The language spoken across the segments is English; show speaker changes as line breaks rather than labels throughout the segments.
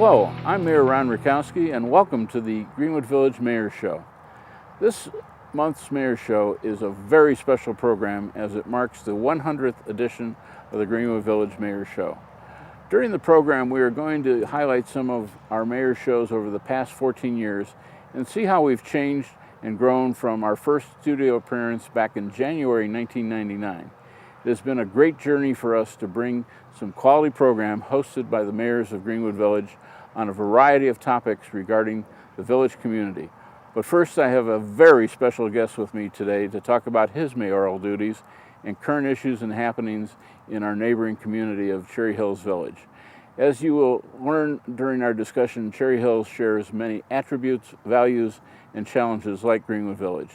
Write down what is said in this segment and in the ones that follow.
Hello, I'm Mayor Ron Rakowski, and welcome to the Greenwood Village Mayor's Show. This month's Mayor's Show is a very special program as it marks the 100th edition of the Greenwood Village Mayor's Show. During the program, we are going to highlight some of our Mayor's Shows over the past 14 years and see how we've changed and grown from our first studio appearance back in January 1999. It has been a great journey for us to bring some quality program hosted by the mayors of Greenwood Village on a variety of topics regarding the village community. But first, I have a very special guest with me today to talk about his mayoral duties and current issues and happenings in our neighboring community of Cherry Hills Village. As you will learn during our discussion, Cherry Hills shares many attributes, values, and challenges like Greenwood Village.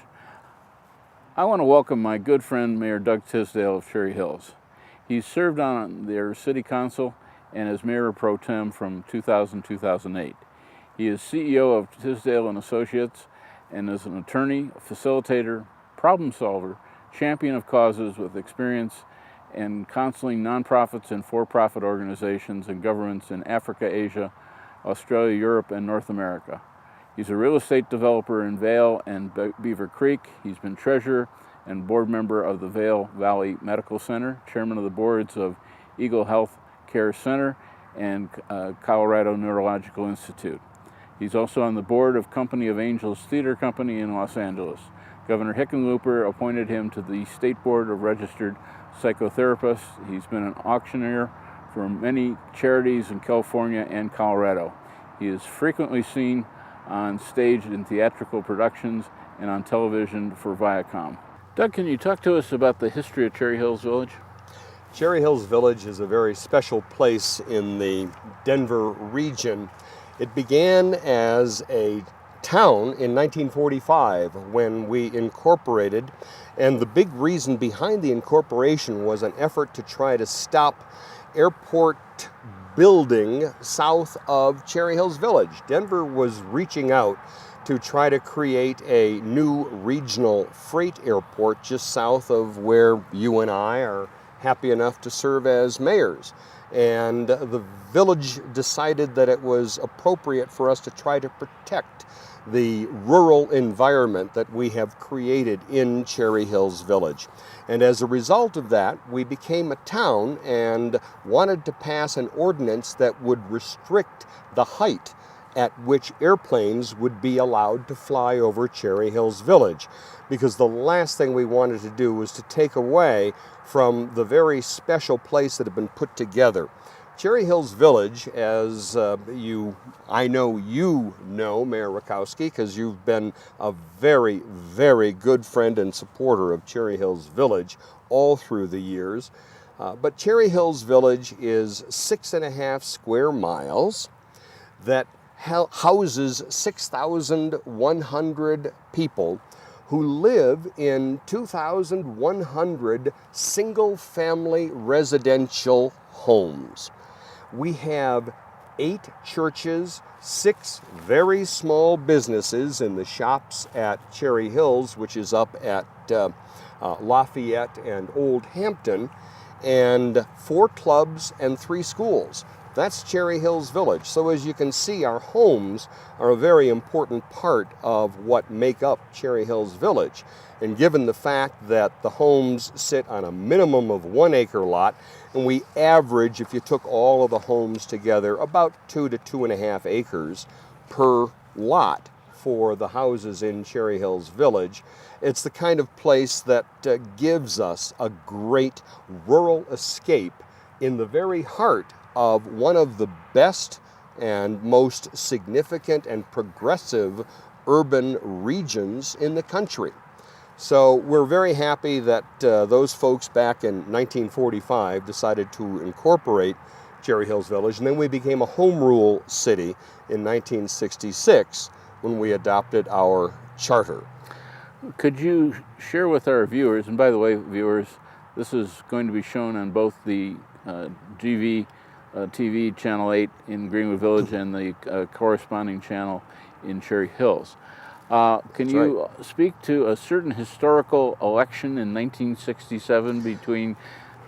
I want to welcome my good friend, Mayor Doug Tisdale of Cherry Hills. He's served on their city council and as mayor pro tem from 2000-2008. He is CEO of Tisdale and Associates and is an attorney, facilitator, problem solver, champion of causes with experience and counseling nonprofits and for-profit organizations and governments in Africa, Asia, Australia, Europe, and North America. He's a real estate developer in Vail and Beaver Creek. He's been treasurer and board member of the Vail Valley Medical Center, chairman of the boards of Eagle Health Care Center and Colorado Neurological Institute. He's also on the board of Company of Angels Theater Company in Los Angeles. Governor Hickenlooper appointed him to the State Board of Registered Psychotherapists. He's been an auctioneer for many charities in California and Colorado. He is frequently seen on stage in theatrical productions and on television for Viacom. Doug, can you talk to us about the history of Cherry Hills Village?
Cherry Hills Village is a very special place in the Denver region. It began as a town in 1945 when we incorporated, and the big reason behind the incorporation was an effort to try to stop airport building south of Cherry Hills Village. Denver was reaching out to try to create a new regional freight airport just south of where you and I are happy enough to serve as mayors. And the village decided that it was appropriate for us to try to protect the rural environment that we have created in Cherry Hills Village. And as a result of that, we became a town and wanted to pass an ordinance that would restrict the height at which airplanes would be allowed to fly over Cherry Hills Village, because the last thing we wanted to do was to take away from the very special place that had been put together. Cherry Hills Village, as I know you know, Mayor Rakowski, because you've been a very, very good friend and supporter of Cherry Hills Village all through the years. But Cherry Hills Village is 6.5 square miles that houses 6,100 people who live in 2,100 single-family residential homes. We have 8 churches, 6 very small businesses in the shops at Cherry Hills, which is up at Lafayette and Old Hampton, and 4 clubs and 3 schools. That's Cherry Hills Village. So as you can see, our homes are a very important part of what make up Cherry Hills Village. And given the fact that the homes sit on a minimum of 1 acre lot, and we average, if you took all of the homes together, about 2 to 2.5 acres per lot for the houses in Cherry Hills Village, it's the kind of place that gives us a great rural escape in the very heart of one of the best and most significant and progressive urban regions in the country. So we're very happy that those folks back in 1945 decided to incorporate Cherry Hills Village, and then we became a home rule city in 1966 when we adopted our charter.
Could you share with our viewers, and by the way, viewers, this is going to be shown on both the TV Channel 8 in Greenwood Village and the corresponding channel in Cherry Hills. Can you speak to a certain historical election in 1967 between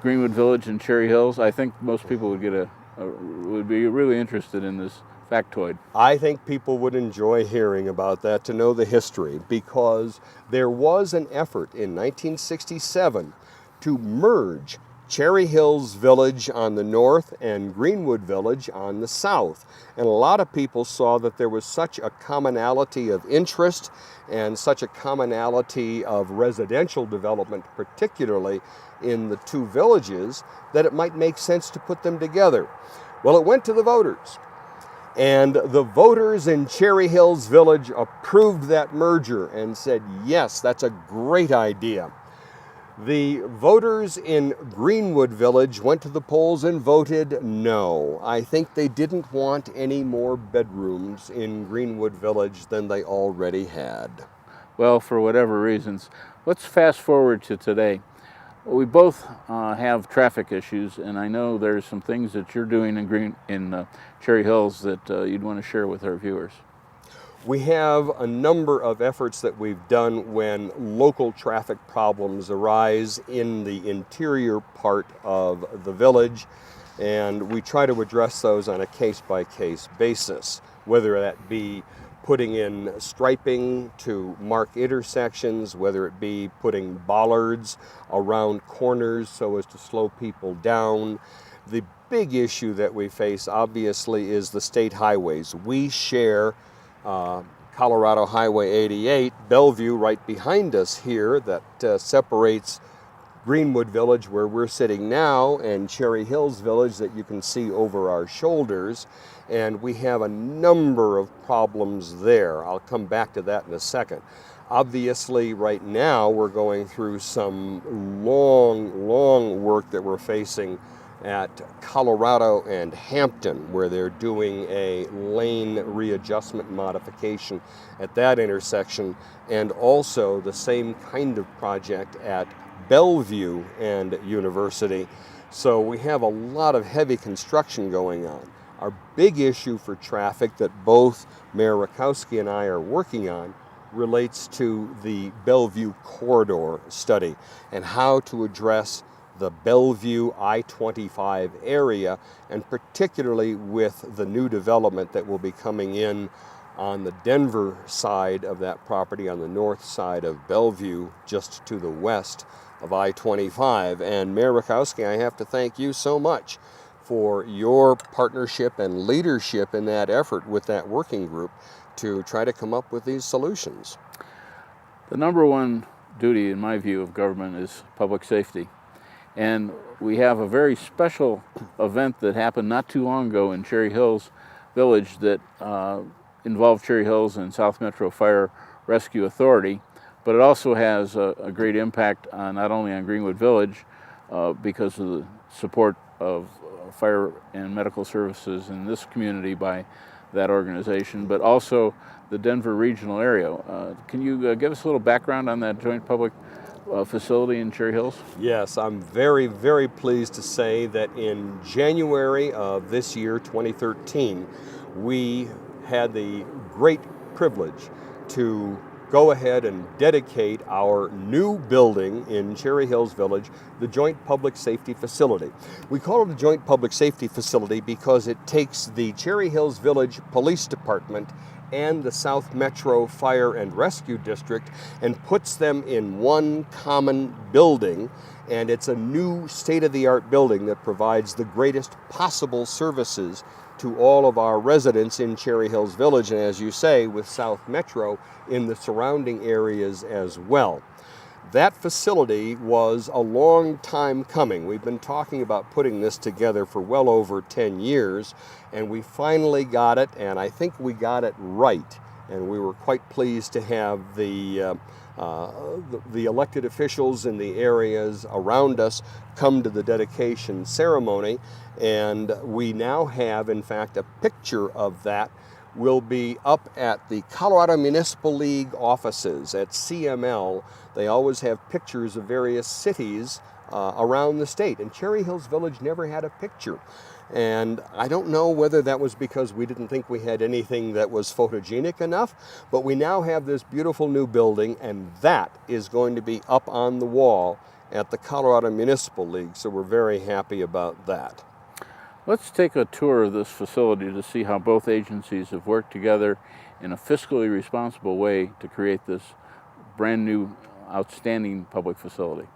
Greenwood Village and Cherry Hills? I think most people would get would be really interested in this factoid.
I think people would enjoy hearing about that, to know the history, because there was an effort in 1967 to merge Cherry Hills Village on the north and Greenwood Village on the south. And a lot of people saw that there was such a commonality of interest and such a commonality of residential development, particularly in the two villages, that it might make sense to put them together. Well, it went to the voters. And the voters in Cherry Hills Village approved that merger and said, yes, that's a great idea. The voters in Greenwood Village went to the polls and voted no. I think they didn't want any more bedrooms in Greenwood Village than they already had.
Well, for whatever reasons. Let's fast forward to today. We both have traffic issues, and I know there's some things that you're doing in Cherry Hills that you'd want to share with our viewers.
We have a number of efforts that we've done when local traffic problems arise in the interior part of the village, and we try to address those on a case-by-case basis, whether that be putting in striping to mark intersections, whether it be putting bollards around corners so as to slow people down. The big issue that we face, obviously, is the state highways. We share Colorado Highway 88, Bellevue, right behind us here, that separates Greenwood Village, where we're sitting now, and Cherry Hills Village that you can see over our shoulders. And we have a number of problems there. I'll come back to that in a second. Obviously, right now, we're going through some long work that we're facing at Colorado and Hampton, where they're doing a lane readjustment modification at that intersection, and also the same kind of project at Bellevue and University. So we have a lot of heavy construction going on. Our big issue for traffic that both Mayor Rakowski and I are working on relates to the Bellevue corridor study and how to address the Bellevue I-25 area, and particularly with the new development that will be coming in on the Denver side of that property, on the north side of Bellevue, just to the west of I-25. And Mayor Rakowski, I have to thank you so much for your partnership and leadership in that effort with that working group to try to come up with these solutions.
The number one duty, in my view, of government is public safety. And we have a very special event that happened not too long ago in Cherry Hills Village that involved Cherry Hills and South Metro Fire Rescue Authority, but it also has a great impact on not only on Greenwood Village because of the support of fire and medical services in this community by that organization, but also the Denver regional area. Can you give us a little background on that joint public facility in Cherry Hills?
Yes, I'm very pleased to say that in January of this year, 2013, we had the great privilege to go ahead and dedicate our new building in Cherry Hills Village, the Joint Public Safety Facility. We call it a Joint Public Safety Facility because it takes the Cherry Hills Village Police Department and the South Metro Fire and Rescue District and puts them in one common building. And it's a new state-of-the-art building that provides the greatest possible services to all of our residents in Cherry Hills Village, and as you say, with South Metro in the surrounding areas as well. That facility was a long time coming. We've been talking about putting this together for well over 10 years, and we finally got it, and I think we got it right. And we were quite pleased to have the elected officials in the areas around us come to the dedication ceremony, and we now have, in fact, a picture of that will be up at the Colorado Municipal League offices at CML. They always have pictures of various cities around the state, and Cherry Hills Village never had a picture. And I don't know whether that was because we didn't think we had anything that was photogenic enough, but we now have this beautiful new building, and that is going to be up on the wall at the Colorado Municipal League, so we're very happy about that.
Let's take a tour of this facility to see how both agencies have worked together in a fiscally responsible way to create this brand new, outstanding public facility.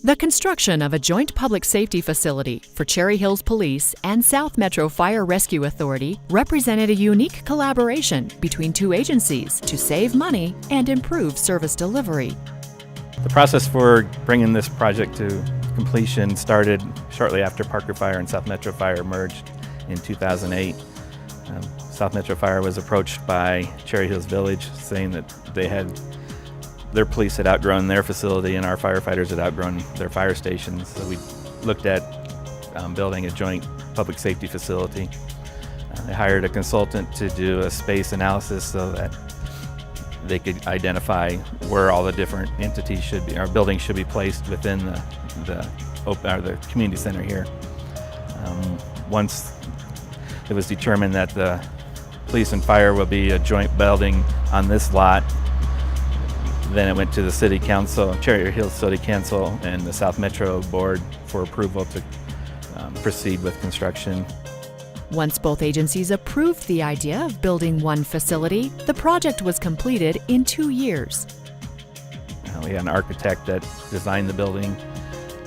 The construction of a joint public safety facility for Cherry Hills Police and South Metro Fire Rescue Authority represented a unique collaboration between two agencies to save money and improve service delivery.
The process for bringing this project to completion started shortly after Parker Fire and South Metro Fire merged in 2008. South Metro Fire was approached by Cherry Hills Village saying that their police had outgrown their facility and our firefighters had outgrown their fire stations. So we looked at building a joint public safety facility. They hired a consultant to do a space analysis so that they could identify where all the different entities should be, our buildings should be placed within the community center here. Once it was determined that the police and fire will be a joint building on this lot, then it went to the City Council, Cherry Hills City Council, and the South Metro Board for approval to proceed with construction.
Once both agencies approved the idea of building one facility, the project was completed in 2 years.
We had an architect that designed the building,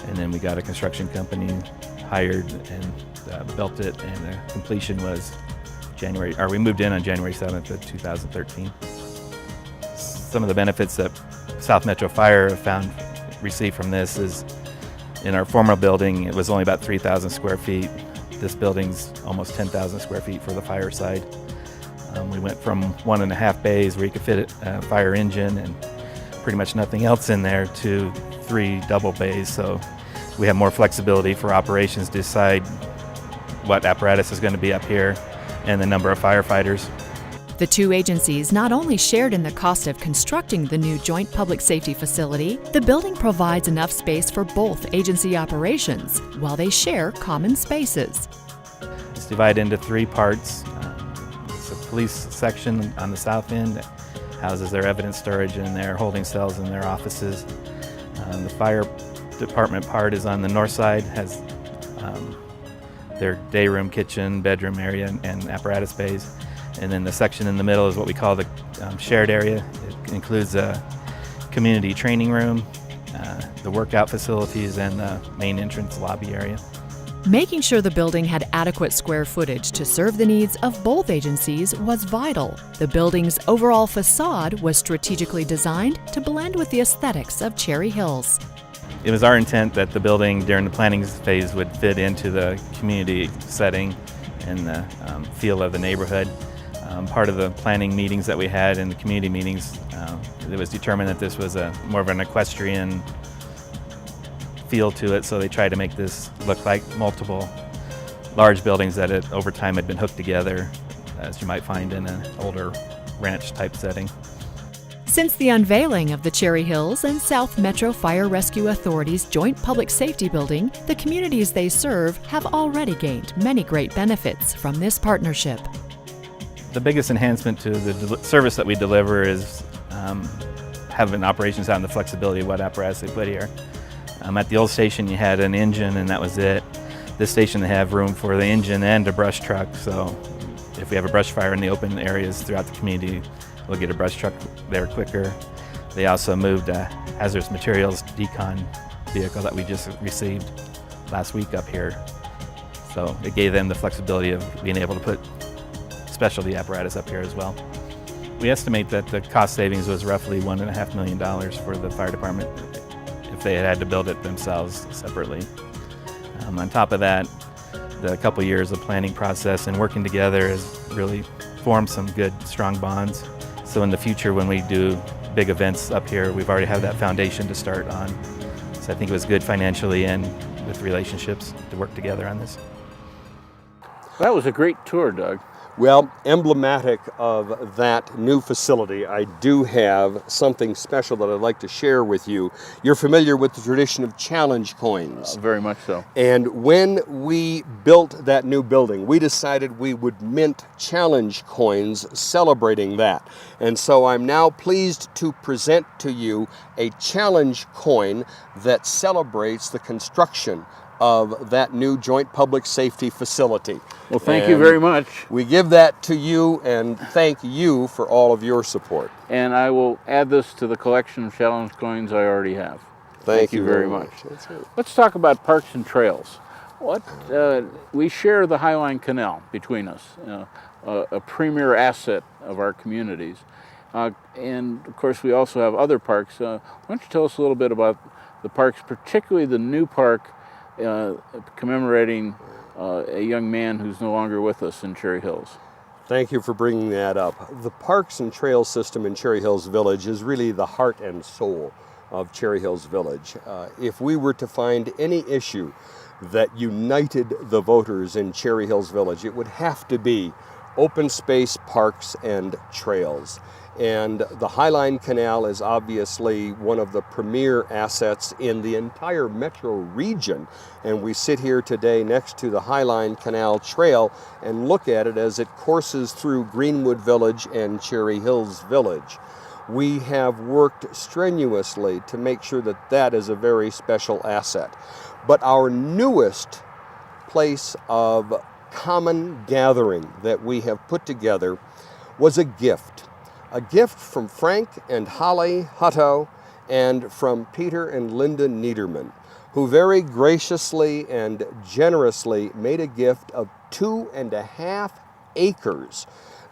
and then we got a construction company hired and built it, and the completion was we moved in on January 7th of 2013. Some of the benefits that South Metro Fire received from this is, in our former building, it was only about 3,000 square feet. This building's almost 10,000 square feet for the fire side. We went from 1.5 bays where you could fit a fire engine and pretty much nothing else in there to 3 double bays. So we have more flexibility for operations to decide what apparatus is going to be up here and the number of firefighters.
The two agencies not only shared in the cost of constructing the new joint public safety facility, the building provides enough space for both agency operations while they share common spaces.
It's divided into 3 parts. It's a police section on the south end that houses their evidence storage and their holding cells and their offices. The fire department part is on the north side, has their day room, kitchen, bedroom area, and apparatus bays. And then the section in the middle is what we call the shared area. It includes a community training room, the workout facilities, and the main entrance lobby area.
Making sure the building had adequate square footage to serve the needs of both agencies was vital. The building's overall facade was strategically designed to blend with the aesthetics of Cherry Hills.
It was our intent that the building during the planning phase would fit into the community setting and the feel of the neighborhood. Part of the planning meetings that we had and the community meetings, it was determined that this was more of an equestrian feel to it, so they tried to make this look like multiple large buildings that over time had been hooked together, as you might find in an older ranch type setting.
Since the unveiling of the Cherry Hills and South Metro Fire Rescue Authority's joint public safety building, the communities they serve have already gained many great benefits from this partnership.
The biggest enhancement to the service that we deliver is having operations out in the flexibility of what apparatus they put here. At the old station you had an engine and that was it. This station they have room for the engine and a brush truck, so if we have a brush fire in the open areas throughout the community, we'll get a brush truck there quicker. They also moved a hazardous materials decon vehicle that we just received last week up here. So it gave them the flexibility of being able to put specialty apparatus up here as well. We estimate that the cost savings was roughly $1.5 million for the fire department if they had to build it themselves separately. On top of that, the couple years of planning process and working together has really formed some good, strong bonds. So in the future, when we do big events up here, we've already have that foundation to start on. So I think it was good financially and with relationships to work together on this.
That was a great tour, Doug.
Well, emblematic of that new facility, I do have something special that I'd like to share with you. You're familiar with the tradition of challenge coins.
Very much so.
And when we built that new building, we decided we would mint challenge coins celebrating that. And so I'm now pleased to present to you a challenge coin that celebrates the construction of that new joint public safety facility.
Well, thank you very much.
We give that to you and thank you for all of your support.
And I will add this to the collection of challenge coins I already have.
Thank you
very much.
That's it.
Let's talk about parks and trails. We share the Highline Canal between us, a premier asset of our communities. And of course, we also have other parks. Why don't you tell us a little bit about the parks, particularly the new park commemorating a young man who's no longer with us in Cherry Hills.
Thank you for bringing that up. The Parks and Trails system in Cherry Hills Village is really the heart and soul of Cherry Hills Village. If we were to find any issue that united the voters in Cherry Hills Village, it would have to be open space, parks, and trails. And the Highline Canal is obviously one of the premier assets in the entire metro region. And we sit here today next to the Highline Canal Trail and look at it as it courses through Greenwood Village and Cherry Hills Village. We have worked strenuously to make sure that that is a very special asset. But our newest place of common gathering that we have put together was a gift from Frank and Holly Hutto and from Peter and Linda Niederman, who very graciously and generously made a gift of 2.5 acres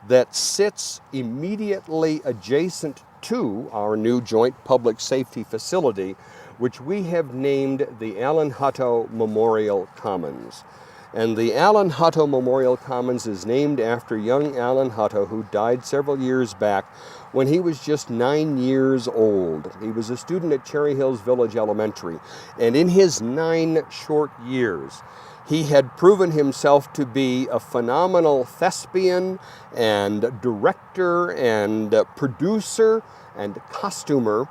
that sits immediately adjacent to our new joint public safety facility, which we have named the Allen Hutto Memorial Commons. And the Allen Hutto Memorial Commons is named after young Allen Hutto, who died several years back when he was just 9 years old. He was a student at Cherry Hills Village Elementary, and in his 9 short years, he had proven himself to be a phenomenal thespian and director and producer and costumer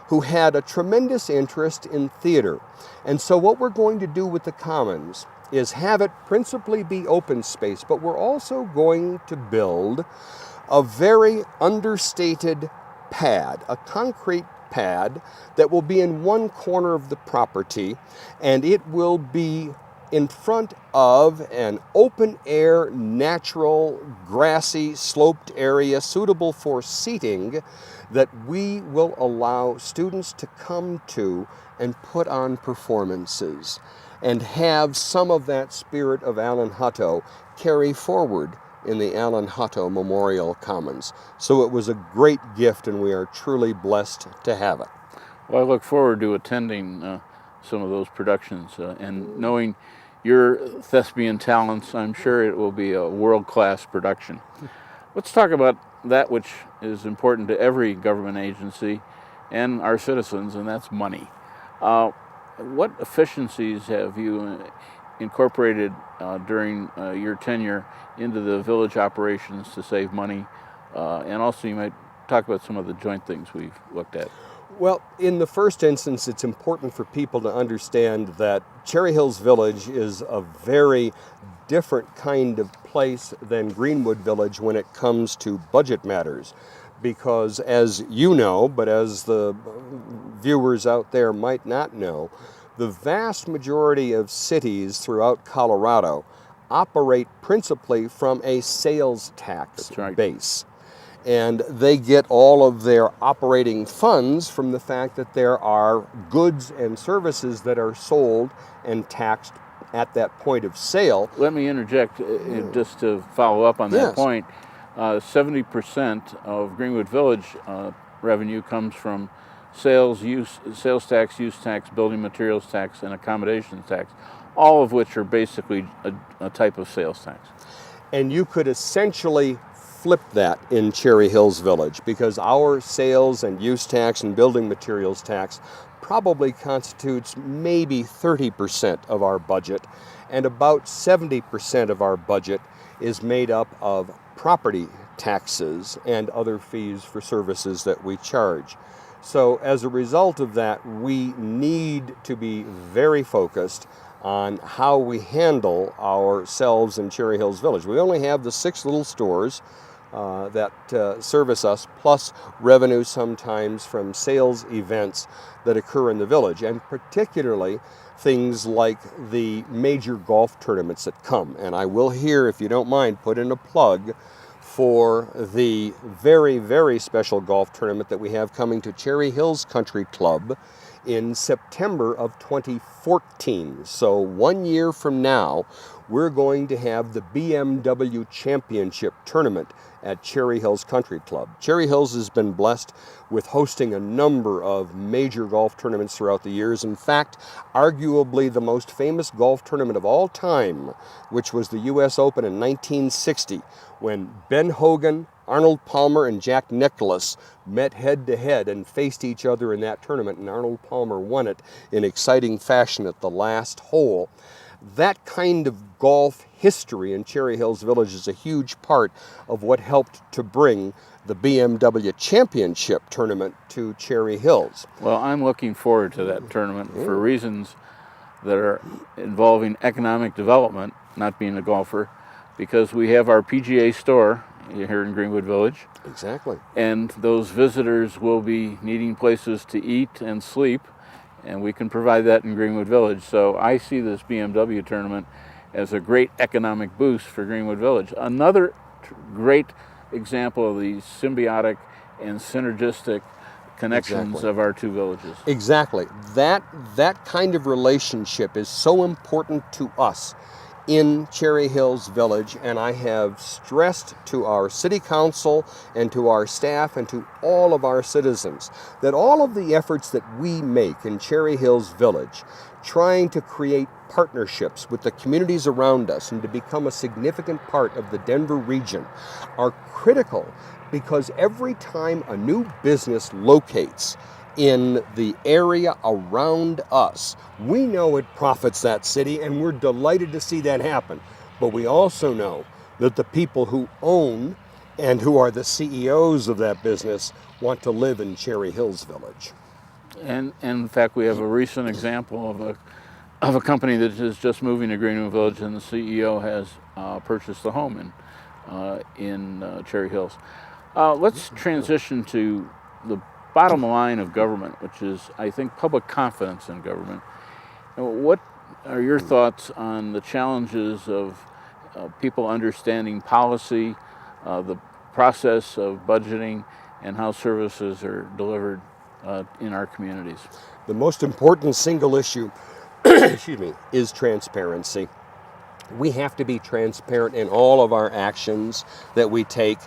who had a tremendous interest in theater. And so what we're going to do with the Commons is have it principally be open space, but we're also going to build a very understated pad, a concrete pad that will be in one corner of the property, and it will be in front of an open-air, natural, grassy, sloped area suitable for seating that we will allow students to come to and put on performances and have some of that spirit of Allen Hutto carry forward in the Allen Hutto Memorial Commons. So it was a great gift, and we are truly blessed to have it.
Well, I look forward to attending some of those productions and knowing your thespian talents. I'm sure it will be a world-class production. Let's talk about that which is important to every government agency and our citizens, and that's money. What efficiencies have you incorporated during your tenure into the village operations to save money? And also you might talk about some of the joint things we've looked at.
Well, in the first instance, it's important for people to understand that Cherry Hills Village is a very different kind of place than Greenwood Village when it comes to budget matters. Because as you know, but as the viewers out there might not know, the vast majority of cities throughout Colorado operate principally from a sales tax base. And they get all of their operating funds from the fact that there are goods and services that are sold and taxed at that point of sale.
Let me interject just to follow up on that
Yes.
point. 70% of Greenwood Village revenue comes from sales tax, use tax, building materials tax, and accommodations tax, all of which are basically a type of sales tax.
And you could essentially flip that in Cherry Hills Village, because our sales and use tax and building materials tax probably constitutes maybe 30% of our budget, and about 70% of our budget is made up of property taxes and other fees for services that we charge. So as a result of that, we need to be very focused on how we handle ourselves in Cherry Hills Village. We only have the 6 little stores, that service us, plus revenue sometimes from sales events that occur in the village, and particularly things like the major golf tournaments that come. And I will here, if you don't mind, put in a plug for the very, very special golf tournament that we have coming to Cherry Hills Country Club in September of 2014. So 1 year from now, we're going to have the BMW Championship Tournament at Cherry Hills Country Club. Cherry Hills has been blessed with hosting a number of major golf tournaments throughout the years. In fact, arguably the most famous golf tournament of all time, which was the U.S. Open in 1960, when Ben Hogan, Arnold Palmer, and Jack Nicklaus met head-to-head and faced each other in that tournament, and Arnold Palmer won it in exciting fashion at the last hole. That kind of golf history in Cherry Hills Village is a huge part of what helped to bring the BMW Championship Tournament to Cherry Hills.
Well, I'm looking forward to that tournament for reasons that are involving economic development, not being a golfer, because we have our PGA store here in Greenwood Village.
Exactly.
And those visitors will be needing places to eat and sleep, and we can provide that in Greenwood Village. So I see this BMW tournament as a great economic boost for Greenwood Village. Another great example of the symbiotic and synergistic connections of our two villages.
Exactly. That kind of relationship is so important to us in Cherry Hills Village, and I have stressed to our city council and to our staff and to all of our citizens that all of the efforts that we make in Cherry Hills Village, trying to create partnerships with the communities around us and to become a significant part of the Denver region, are critical, because every time a new business locates in the area around us, we know it profits that city, and we're delighted to see that happen. But we also know that the people who own and who are the CEOs of that business want to live in Cherry Hills Village.
And in fact, we have a recent example of a company that is just moving to Greenwood Village, and the CEO has purchased a home in Cherry Hills. Let's transition to the bottom line of government, which is, I think, public confidence in government. What are your thoughts on the challenges of people understanding policy, the process of budgeting, and how services are delivered in our communities?
The most important single issue excuse me, is transparency. We have to be transparent in all of our actions that we take.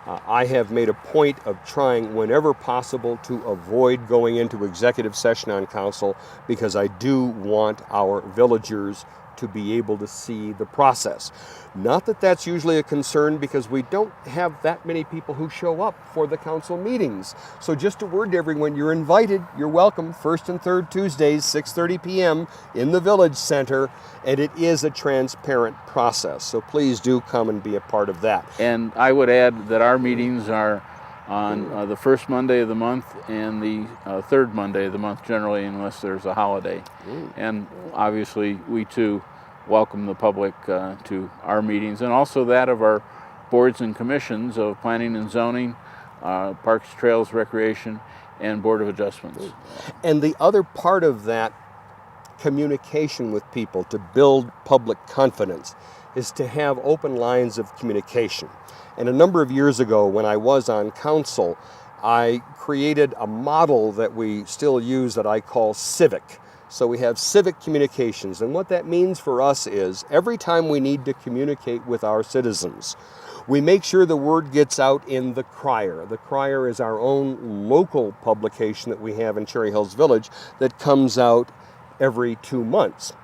I have made a point of trying whenever possible to avoid going into executive session on council, because I do want our villagers to be able to see the process. Not that that's usually a concern, because we don't have that many people who show up for the council meetings. So just a word to everyone, you're invited, you're welcome, first and third Tuesdays, 6:30 p.m. in the Village Center, and it is a transparent process. So please do come and be a part of that.
And I would add that our meetings are on the first Monday of the month and the third Monday of the month, generally, unless there's a holiday. And obviously, we too welcome the public to our meetings, and also that of our boards and commissions of Planning and Zoning, Parks, Trails, Recreation, and Board of Adjustments.
And the other part of that communication with people to build public confidence is to have open lines of communication. And a number of years ago, when I was on council, I created a model that we still use that I call civic. So we have civic communications, and what that means for us is every time we need to communicate with our citizens, we make sure the word gets out in the Crier. The Crier is our own local publication that we have in Cherry Hills Village that comes out every 2 months.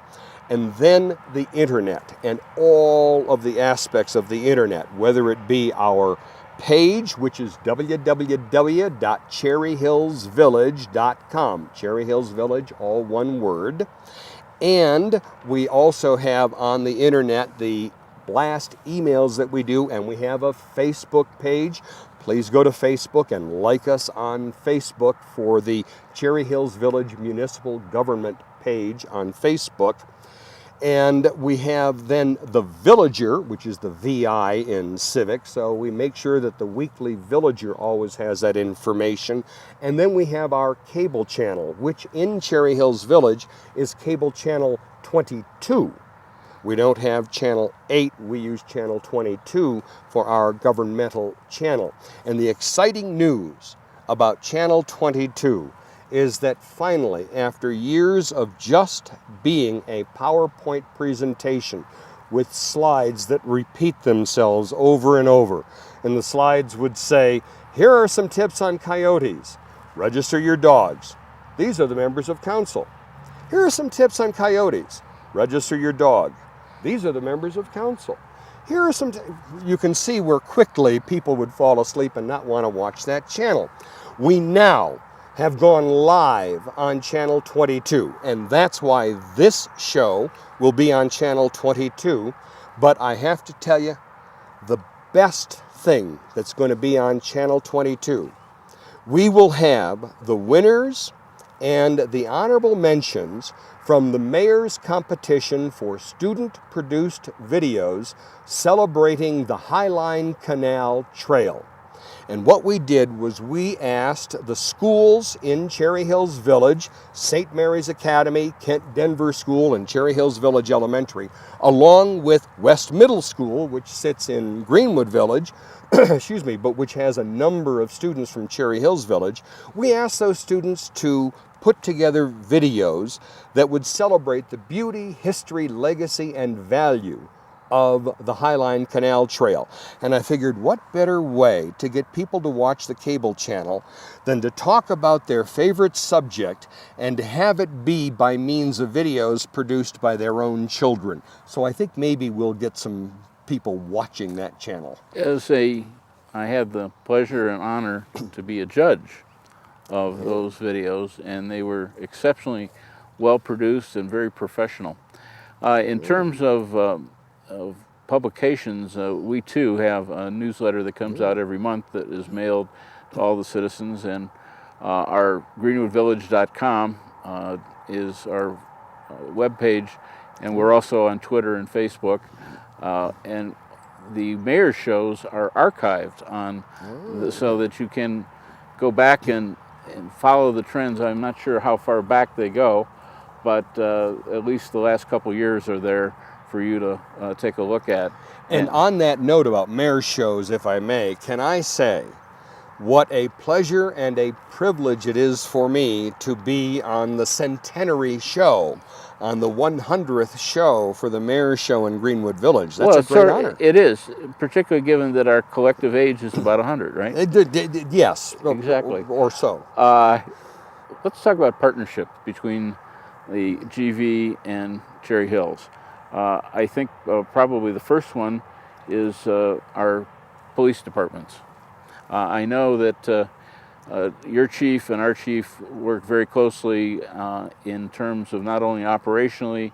And then the internet and all of the aspects of the internet, whether it be our page, which is www.cherryhillsvillage.com. Cherry Hills Village, all one word. And we also have on the internet the blast emails that we do, and we have a Facebook page. Please go to Facebook and like us on Facebook for the Cherry Hills Village Municipal Government page on Facebook. And we have then the Villager, which is the VI in civic, so we make sure that the weekly Villager always has that information. And then we have our cable channel, which in Cherry Hills Village is cable channel 22. We don't have channel 8, we use channel 22 for our governmental channel. And the exciting news about channel 22 is that finally, after years of just being a PowerPoint presentation with slides that repeat themselves over and over, and the slides would say, here are some tips on coyotes. Register your dogs. These are the members of council. Here are some tips on coyotes. Register your dog. These are the members of council. Here are some, you can see where quickly people would fall asleep and not want to watch that channel. We now have gone live on channel 22, and that's why this show will be on channel 22. But I have to tell you, the best thing that's going to be on channel 22, we will have the winners and the honorable mentions from the mayor's competition for student-produced videos celebrating the Highline Canal Trail. And what we did was we asked the schools in Cherry Hills Village, St. Mary's Academy, Kent Denver School, and Cherry Hills Village Elementary, along with West Middle School, which sits in Greenwood Village, excuse me, but which has a number of students from Cherry Hills Village. We asked those students to put together videos that would celebrate the beauty, history, legacy, and value of the Highline Canal Trail. And I figured, what better way to get people to watch the cable channel than to talk about their favorite subject and to have it be by means of videos produced by their own children. So I think maybe we'll get some people watching that channel.
I had the pleasure and honor to be a judge of those videos, and they were exceptionally well produced and very professional. In terms of publications, we too have a newsletter that comes out every month that is mailed to all the citizens, and our greenwoodvillage.com is our webpage, and we're also on Twitter and Facebook, and the mayor's shows are archived on so that you can go back and follow the trends. I'm not sure how far back they go, but at least the last couple years are there for you to take a look at.
And on that note about mayor's shows, if I may, can I say what a pleasure and a privilege it is for me to be on the centenary show, on the 100th show for the mayor's show in Greenwood Village. That's a great honor.
It is, particularly given that our collective age is about 100, right?
Yes.
Exactly.
Or so.
Let's talk about partnership between the GV and Cherry Hills. I think probably the first one is our police departments. I know that your chief and our chief work very closely in terms of not only operationally,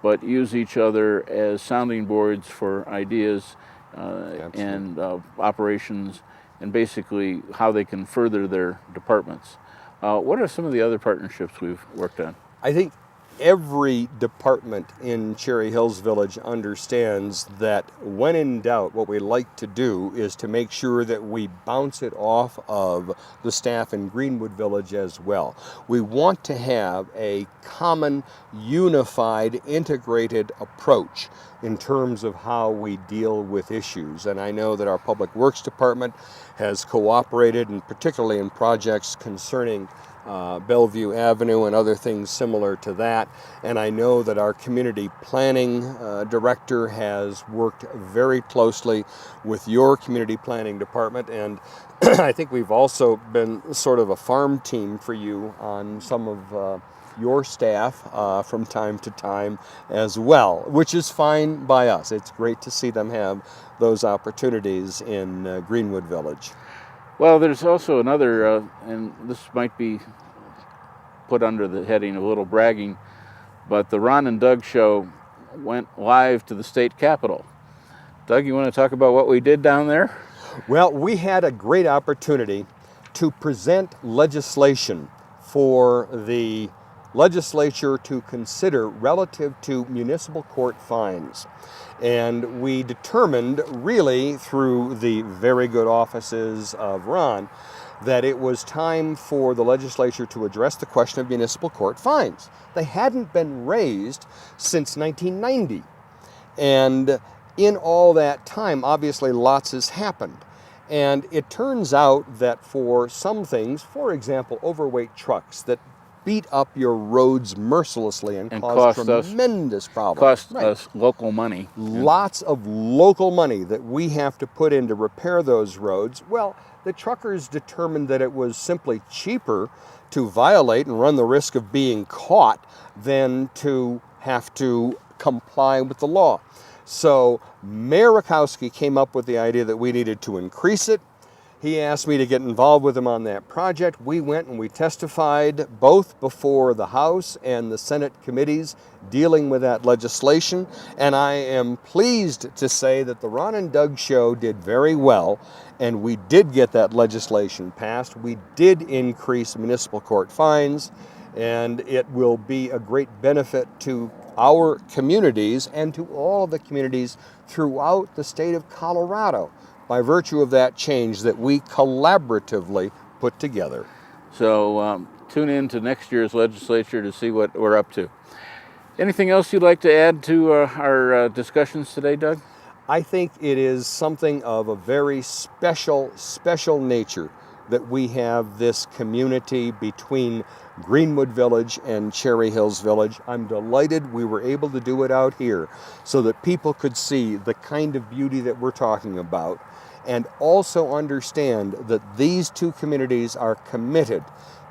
but use each other as sounding boards for ideas and operations, and basically how they can further their departments. What are some of the other partnerships we've worked on?
I think every department in Cherry Hills Village understands that when in doubt, what we like to do is to make sure that we bounce it off of the staff in Greenwood Village as well. We want to have a common, unified, integrated approach in terms of how we deal with issues. And I know that our Public Works Department has cooperated, and particularly in projects concerning Bellevue Avenue and other things similar to that. And I know that our community planning director has worked very closely with your community planning department, and I think we've also been sort of a farm team for you on some of your staff from time to time as well, which is fine by us. It's great to see them have those opportunities in Greenwood Village.
Well, there's also another, and this might be put under the heading of a little bragging, but the Ron and Doug show went live to the state capitol. Doug, you want to talk about what we did down there?
Well, we had a great opportunity to present legislation for the legislature to consider relative to municipal court fines. And we determined, really through the very good offices of Ron, that it was time for the legislature to address the question of municipal court fines. They hadn't been raised since 1990. And in all that time, obviously lots has happened. And it turns out that for some things, for example, overweight trucks that beat up your roads mercilessly and cause tremendous problems.
Cost us local money.
Lots of local money that we have to put in to repair those roads. Well, the truckers determined that it was simply cheaper to violate and run the risk of being caught than to have to comply with the law. So Mayor Rakowski came up with the idea that we needed to increase it. He asked me to get involved with him on that project. We went and we testified both before the House and the Senate committees dealing with that legislation. And I am pleased to say that the Ron and Doug show did very well, and we did get that legislation passed. We did increase municipal court fines, and it will be a great benefit to our communities and to all of the communities throughout the state of Colorado, by virtue of that change that we collaboratively put together.
So tune in to next year's legislature to see what we're up to. Anything else you'd like to add to our discussions today, Doug?
I think it is something of a very special nature that we have this community between Greenwood Village and Cherry Hills Village. I'm delighted we were able to do it out here so that people could see the kind of beauty that we're talking about, and also understand that these two communities are committed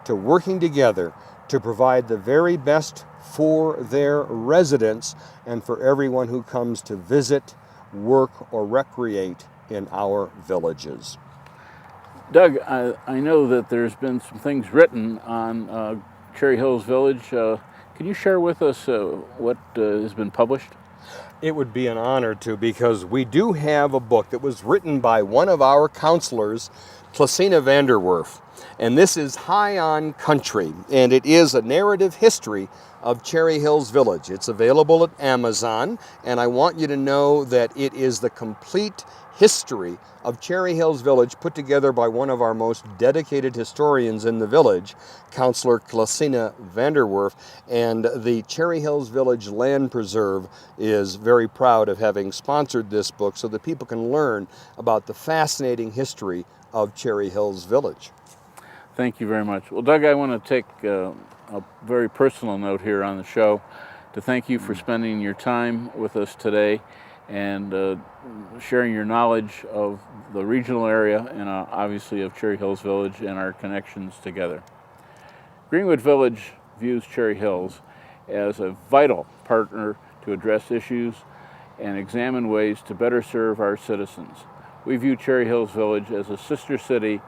to working together to provide the very best for their residents and for everyone who comes to visit, work, or recreate in our villages.
Doug, I know that there's been some things written on Cherry Hills Village. Can you share with us what has been published?
It would be an honor to, because we do have a book that was written by one of our counselors, Clasina Vanderwerf, and this is High on Country, and it is a narrative history of Cherry Hills Village. It's available at Amazon, and I want you to know that it is the complete history of Cherry Hills Village put together by one of our most dedicated historians in the village, Counselor Clasina Vanderwerf, and the Cherry Hills Village Land Preserve is very proud of having sponsored this book so that people can learn about the fascinating history of Cherry Hills Village.
Thank you very much. Well, Doug, I want to take a very personal note here on the show to thank you for spending your time with us today and sharing your knowledge of the regional area and obviously of Cherry Hills Village and our connections together. Greenwood Village views Cherry Hills as a vital partner to address issues and examine ways to better serve our citizens. We view Cherry Hills Village as a sister city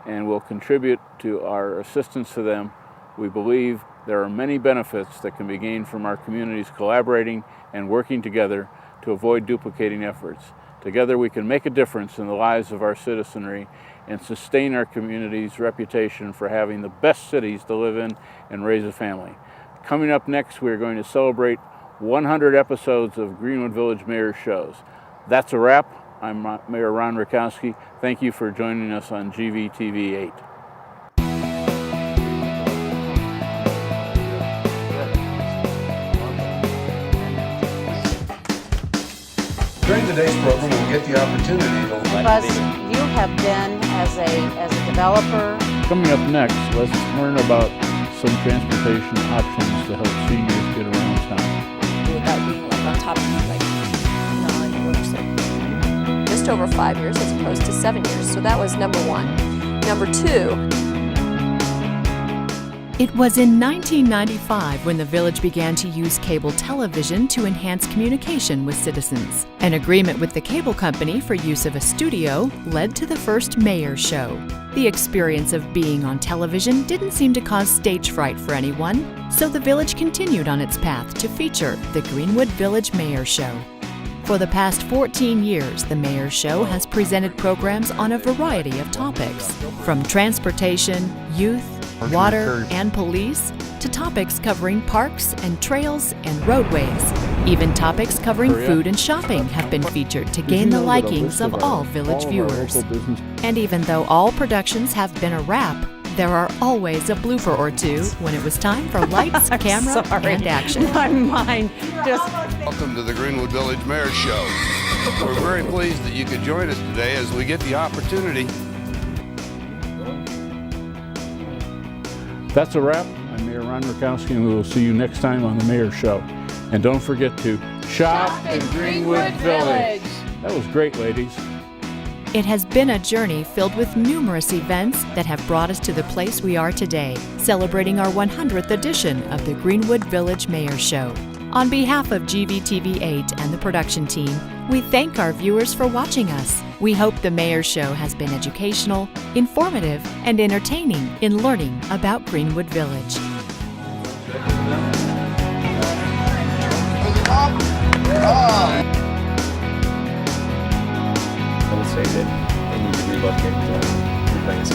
and will contribute to our assistance to them. We believe there are many benefits that can be gained from our communities collaborating and working together to avoid duplicating efforts. Together we can make a difference in the lives of our citizenry and sustain our community's reputation for having the best cities to live in and raise a family. Coming up next, we're going to celebrate 100 episodes of Greenwood Village Mayor Shows. That's a wrap. I'm Mayor Ron Rakowski. Thank you for joining us on GVTV 8.
During today's program, we'll get the opportunity to
Buzz, you have been as a developer.
Coming up next, let's learn about some transportation options to help seniors get around town.
Without being like on top of me, like 9 or so. Just over 5 years as opposed to 7 years. So that was number one. Number two.
It was in 1995 when the village began to use cable television to enhance communication with citizens. An agreement with the cable company for use of a studio led to the first Mayor Show. The experience of being on television didn't seem to cause stage fright for anyone, so the village continued on its path to feature the Greenwood Village Mayor Show. For the past 14 years, the Mayor Show has presented programs on a variety of topics, from transportation, youth, water, and police, to topics covering parks and trails and roadways. Even topics covering food and shopping have been featured to gain the likings of all village viewers. And even though all productions have been a wrap, there are always a blooper or two when it was time for lights, camera, and action.
My mind just...
Welcome to the Greenwood Village Mayor's Show. We're very pleased that you could join us today as we get the opportunity.
That's a wrap. I'm Mayor Ron Rakowski, and we will see you next time on the Mayor's Show. And don't forget to shop in Greenwood Village. That was great, ladies.
It has been a journey filled with numerous events that have brought us to the place we are today, celebrating our 100th edition of the Greenwood Village Mayor's Show. On behalf of GVTV8 and the production team, we thank our viewers for watching us. We hope the Mayor's Show has been educational, informative, and entertaining in learning about Greenwood Village.
I would say that they need to relocate the things.